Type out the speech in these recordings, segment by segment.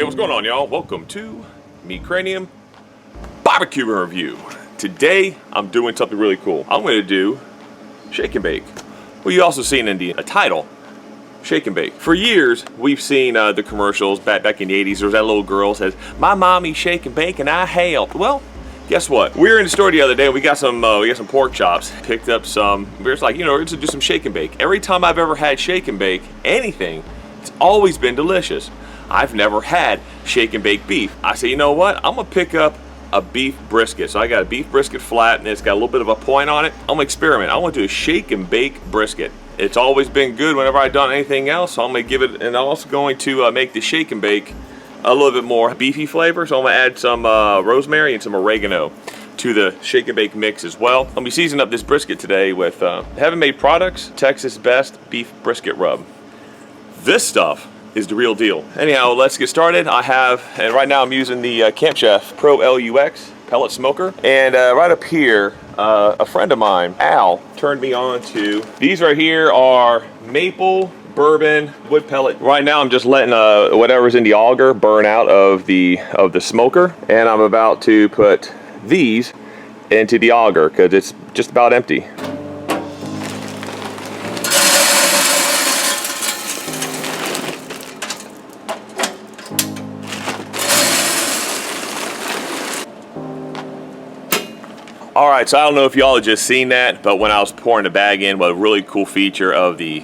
Hey, what's going on, y'all? Welcome to Meat Cranium Barbecue Review. Today, I'm doing something really cool. I'm going to do shake and bake. Well, you also seen in the title, shake and bake. For years, we've seen the commercials back in the 80s. There was that little girl that says, "My mommy shake and bake and I help." Well, guess what? We were in the store the other day. We got some pork chops. Picked up some. We were like, let's do some shake and bake. Every time I've ever had shake and bake anything, it's always been delicious. I've never had shake and bake beef. I say, you know what? I'm gonna pick up a beef brisket. So I got a beef brisket flat, and it's got a little bit of a point on it. I'm gonna experiment. I want to do a shake and bake brisket. It's always been good whenever I've done anything else. So I'm gonna give it, and I'm also going to make the shake and bake a little bit more beefy flavor. So I'm gonna add some rosemary and some oregano to the shake and bake mix as well. I'm gonna be seasoning up this brisket today with Heaven Made Products Texas Best Beef Brisket Rub. This stuff is the real deal. Anyhow, let's get started. And right now I'm using the Camp Chef Pro LUX pellet smoker. And right up here, a friend of mine, Al, turned me on to these right here are maple bourbon wood pellet. Right now I'm just letting whatever's in the auger burn out of the smoker, and I'm about to put these into the auger because it's just about empty. Alright, so I don't know if y'all have just seen that, but when I was pouring the bag in, what a really cool feature of the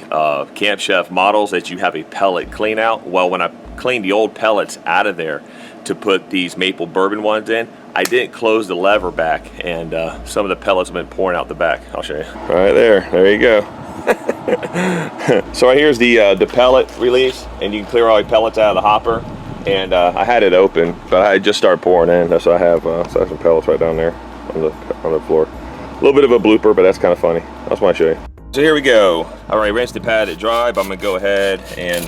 Camp Chef models that you have a pellet clean out. Well, when I cleaned the old pellets out of there to put these maple bourbon ones in, I didn't close the lever back, and some of the pellets have been pouring out the back. I'll show you. Right there you go. So right here's the pellet release, and you can clear all the pellets out of the hopper. And I had it open, but I just started pouring in, so I have some pellets right down there on the floor. A little bit of a blooper, but that's kind of funny. I just want to show you. So here we go. All right, rinsed and patted it dry, but I'm gonna go ahead and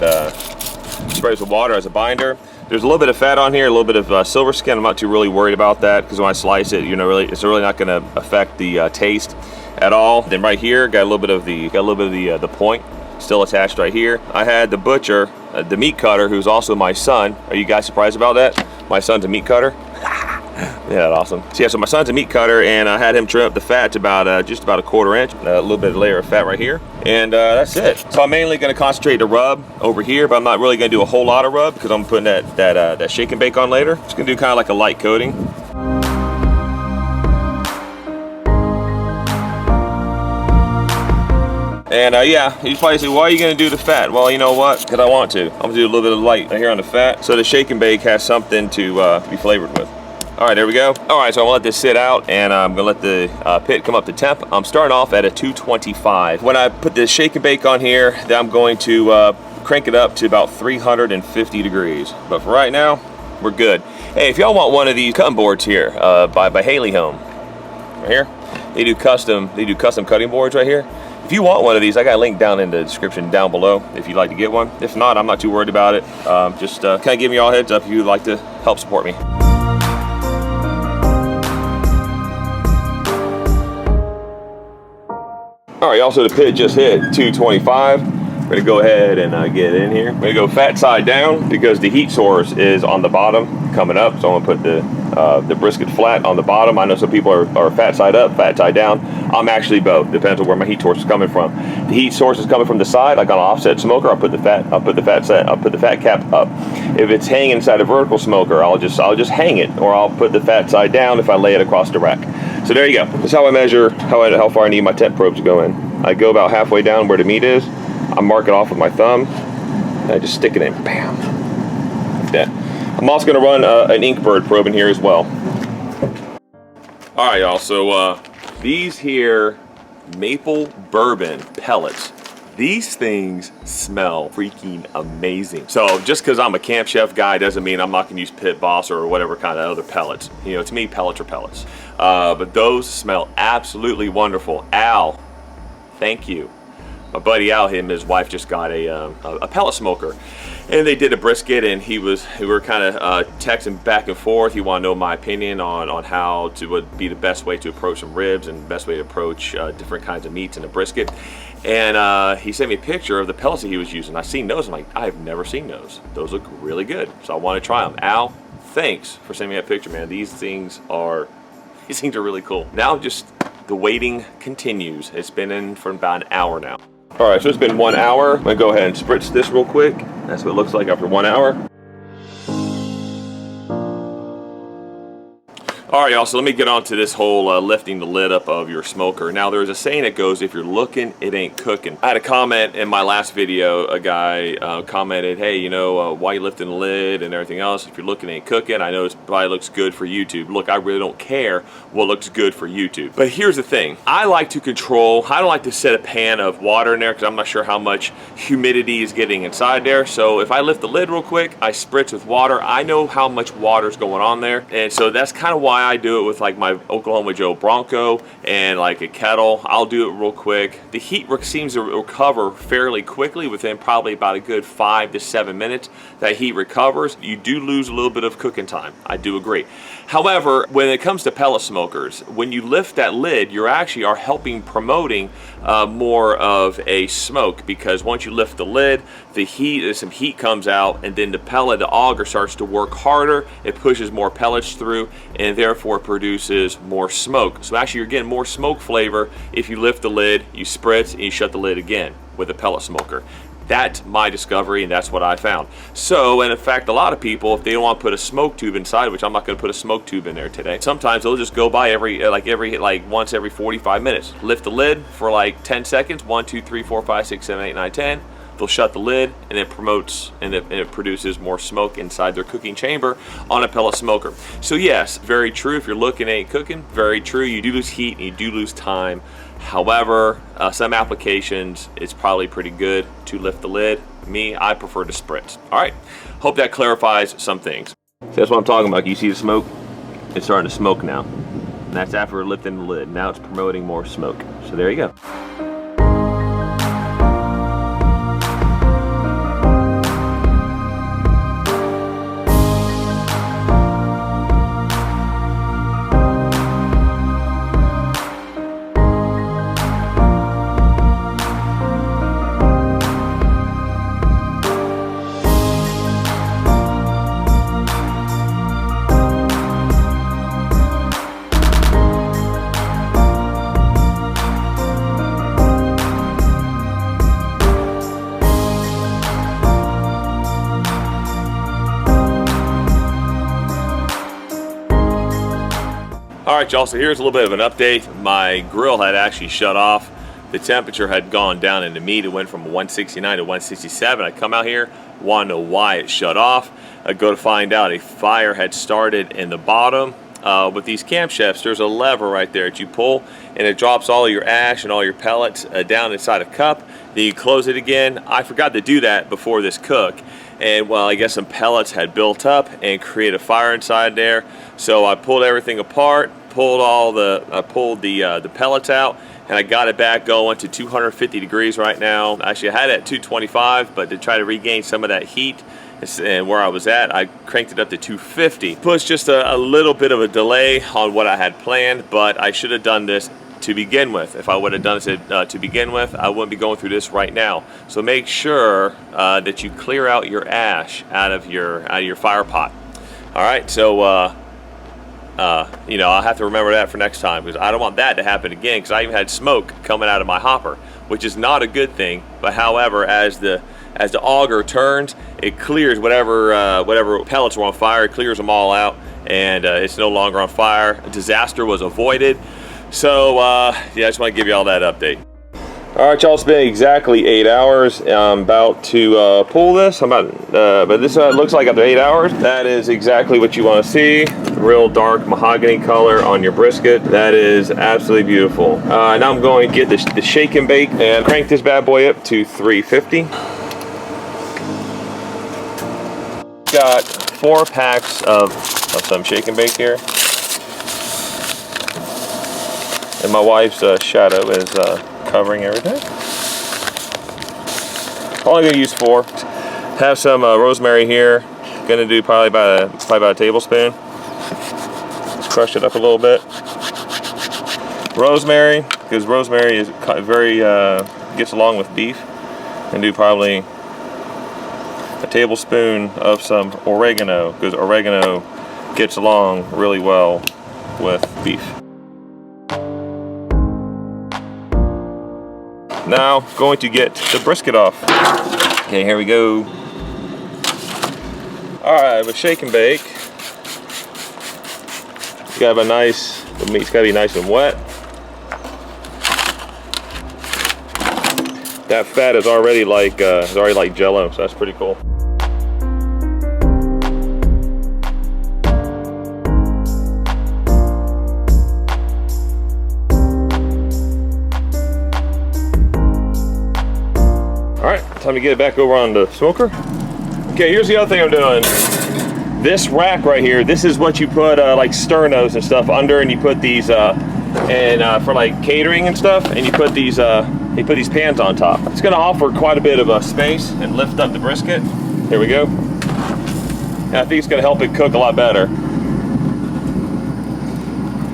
spray some water as a binder. There's a little bit of fat on here, a little bit of silver skin. I'm not too really worried about that because when I slice it, it's really not gonna affect the taste at all. Then right here, got a little bit of the point still attached right here. I had the butcher, the meat cutter, who's also my son. Are you guys surprised about that? My son's a meat cutter. Yeah, awesome. So yeah, so my son's a meat cutter, and I had him trim up the fat to about just about a 1/4 inch. A little bit of layer of fat right here, and that's it. So I'm mainly going to concentrate the rub over here, but I'm not really going to do a whole lot of rub because I'm putting that shake and bake on later. Just going to do kind of like a light coating. And yeah, you probably say, why are you going to do the fat? Well, you know what? Because I want to. I'm going to do a little bit of light right here on the fat, so the shake and bake has something to be flavored with. All right, there we go. All right, so I'm gonna let this sit out, and I'm gonna let the pit come up to temp. I'm starting off at a 225. When I put the shake and bake on here, then I'm going to crank it up to about 350 degrees. But for right now, we're good. Hey, if y'all want one of these cutting boards here by Haley Home, right here, they do custom cutting boards right here. If you want one of these, I got a link down in the description down below if you'd like to get one. If not, I'm not too worried about it. Just kind of giving y'all a heads up if you'd like to help support me. All right, also the pit just hit 225. We're gonna go ahead and get in here. We're gonna go fat side down because the heat source is on the bottom coming up. So I'm gonna put the brisket flat on the bottom. I know some people are fat side up, fat side down. I'm actually both. Depends on where my heat source is coming from. The heat source is coming from the side, like on an offset smoker. I'll put the fat cap up. If it's hanging inside a vertical smoker, I'll just hang it, or I'll put the fat side down if I lay it across the rack. So there you go. That's how I measure how far I need my temp probe to go in. I go about halfway down where the meat is. I mark it off with my thumb, and I just stick it in. Bam. Like that. I'm also going to run an Inkbird probe in here as well. All right, y'all. So these here maple bourbon pellets. These things smell freaking amazing. So just because I'm a Camp Chef guy doesn't mean I'm not going to use Pit Boss or whatever kind of other pellets. To me, pellets are pellets. But those smell absolutely wonderful. Al, thank you. My buddy Al, his wife just got a pellet smoker. And they did a brisket, and we were kind of texting back and forth. He wanted to know my opinion on how to would be the best way to approach some ribs and the best way to approach different kinds of meats in a brisket. And he sent me a picture of the pellets that he was using. I seen those. I'm like, I've never seen those. Those look really good. So I want to try them. Al, thanks for sending me that picture, man. These things are really cool. Now just the waiting continues. It's been in for about an hour now. All right, so it's been 1 hour. I'm gonna go ahead and spritz this real quick. That's what it looks like after 1 hour. All right, y'all, so let me get on to this whole lifting the lid up of your smoker. Now, there's a saying that goes, if you're looking, it ain't cooking. I had a comment in my last video. A guy commented, hey, you know, why you lifting the lid and everything else? If you're looking, it ain't cooking. I know it probably looks good for YouTube. Look, I really don't care what looks good for YouTube. But here's the thing. I like to control, I don't like to set a pan of water in there because I'm not sure how much humidity is getting inside there. So if I lift the lid real quick, I spritz with water. I know how much water's going on there. And so that's kind of why I do it with like my Oklahoma Joe Bronco and like a kettle. I'll do it real quick. The heat seems to recover fairly quickly within probably about a good 5 to 7 minutes. That heat recovers. You do lose a little bit of cooking time. I do agree. However, when it comes to pellet smokers, when you lift that lid, you actually are helping promoting more of a smoke, because once you lift the lid, the heat, some heat comes out, and then the pellet, the auger starts to work harder. It pushes more pellets through, and therefore produces more smoke. So actually, you're getting more smoke flavor if you lift the lid, you spritz, and you shut the lid again with a pellet smoker. That's my discovery, and that's what I found. So, and in fact, a lot of people, if they don't want to put a smoke tube inside, which I'm not going to put a smoke tube in there today, sometimes they'll just go by once every 45 minutes. Lift the lid for like 10 seconds, 1, 2, 3, 4, 5, 6, 7, 8, 9, 10. They'll shut the lid, and it promotes and it produces more smoke inside their cooking chamber on a pellet smoker. So yes, very true. If you're looking, ain't cooking. Very true. You do lose heat and you do lose time. However, some applications, it's probably pretty good to lift the lid. Me, I prefer to spritz. All right, hope that clarifies some things. So that's what I'm talking about. You see the smoke? It's starting to smoke now. And that's after lifting the lid. Now it's promoting more smoke. So there you go. Alright y'all, so here's a little bit of an update. My grill had actually shut off. The temperature had gone down in the meat. It went from 169 to 167. I come out here, want to know why it shut off. I go to find out a fire had started in the bottom. With these camshafts, there's a lever right there that you pull, and it drops all your ash and all your pellets down inside a cup. Then you close it again. I forgot to do that before this cook, and well, I guess some pellets had built up and created a fire inside there. So I pulled everything apart, pulled the pellets out, and I got it back going to 250 degrees right now. Actually, I had it at 225, but to try to regain some of that heat and where I was at, I cranked it up to 250. Plus just a little bit of a delay on what I had planned, but I should have done this to begin with. If I would have done it to begin with, I wouldn't be going through this right now. So make sure that you clear out your ash out of your fire pot. All right, so you know, I'll have to remember that for next time, because I don't want that to happen again, because I even had smoke coming out of my hopper, which is not a good thing. But however, as the auger turns, it clears whatever pellets were on fire. It clears them all out, and it's no longer on fire. A disaster was avoided. So yeah, I just want to give you all that update. All right, y'all, it's been exactly 8 hours. I'm about to pull this. But this looks like after 8 hours, that is exactly what you want to see. Real dark mahogany color on your brisket. That is absolutely beautiful. Now I'm going to get the shake and bake and crank this bad boy up to 350. Got 4 packs of some shake and bake here. And my wife's shadow is covering everything. Only gonna use 4. Have some rosemary here. Gonna do probably about a tablespoon. Just crush it up a little bit. Rosemary, because rosemary is very gets along with beef. And do probably a tablespoon of some oregano, because oregano gets along really well with beef. Now, going to get the brisket off. Okay, here we go. All right, with shake and bake, you gotta have the meat's gotta be nice and wet. That fat is already like Jello, so that's pretty cool. All right, time to get it back over on the smoker. Okay, here's the other thing I'm doing. This rack right here, this is what you put like sternos and stuff under, and you put these for like catering and stuff, and you put these pans on top. It's gonna offer quite a bit of space and lift up the brisket. Here we go. And I think it's gonna help it cook a lot better.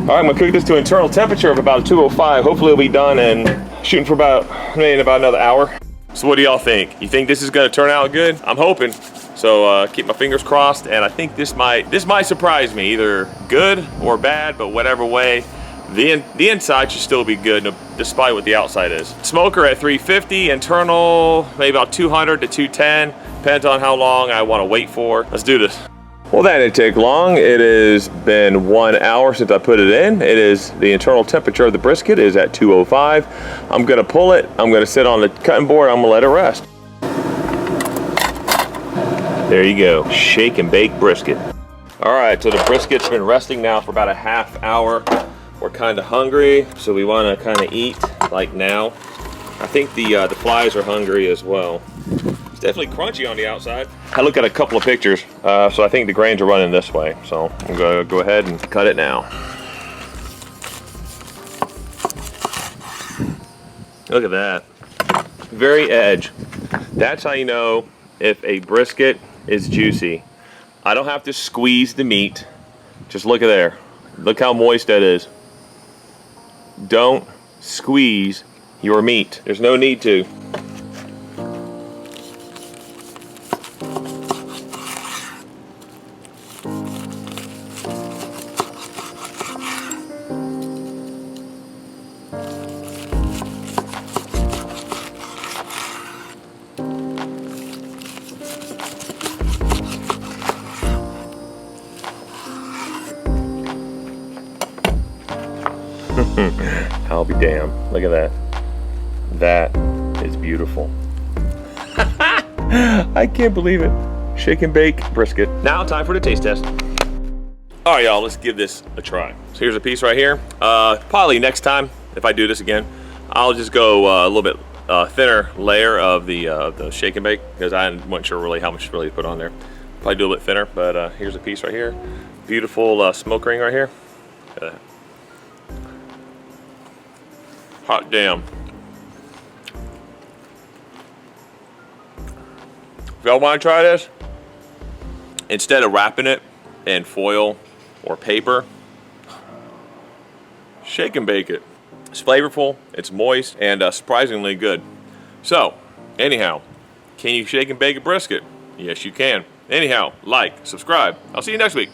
All right, I'm gonna cook this to internal temperature of about 205. Hopefully it'll be done and shooting for maybe in about another hour. So what do y'all think? You think this is gonna turn out good? I'm hoping. So keep my fingers crossed, and I think this might surprise me, either good or bad, but whatever way, the inside should still be good despite what the outside is. Smoker at 350, internal maybe about 200 to 210, depends on how long I want to wait for. Let's do this. Well, that didn't take long. It has been 1 hour since I put it in. The internal temperature of the brisket is at 205. I'm gonna pull it, I'm gonna sit on the cutting board, I'm gonna let it rest. There you go, shake and bake brisket. All right, so the brisket's been resting now for about a half hour. We're kind of hungry, so we want to kind of eat like now. I think the flies are hungry as well. It's definitely crunchy on the outside. I look at a couple of pictures, so I think the grains are running this way. So I'm gonna go ahead and cut it now. Look at that, very edge. That's how you know if a brisket is juicy. I don't have to squeeze the meat. Just look at there. Look how moist that is. Don't squeeze your meat. There's no need to. I'll be damned. Look at that. That is beautiful. I can't believe it. Shake and bake brisket. Now time for the taste test. All right, y'all, let's give this a try. So here's a piece right here. Probably next time, if I do this again, I'll just go a little bit thinner layer of the shake and bake, because I wasn't sure really how much to really put on there. Probably do a little bit thinner, but here's a piece right here. Beautiful smoke ring right here. Look at that. Hot damn. If y'all want to try this, instead of wrapping it in foil or paper, shake and bake it. It's flavorful, it's moist, and surprisingly good. So, anyhow, can you shake and bake a brisket? Yes, you can. Anyhow, like, subscribe. I'll see you next week.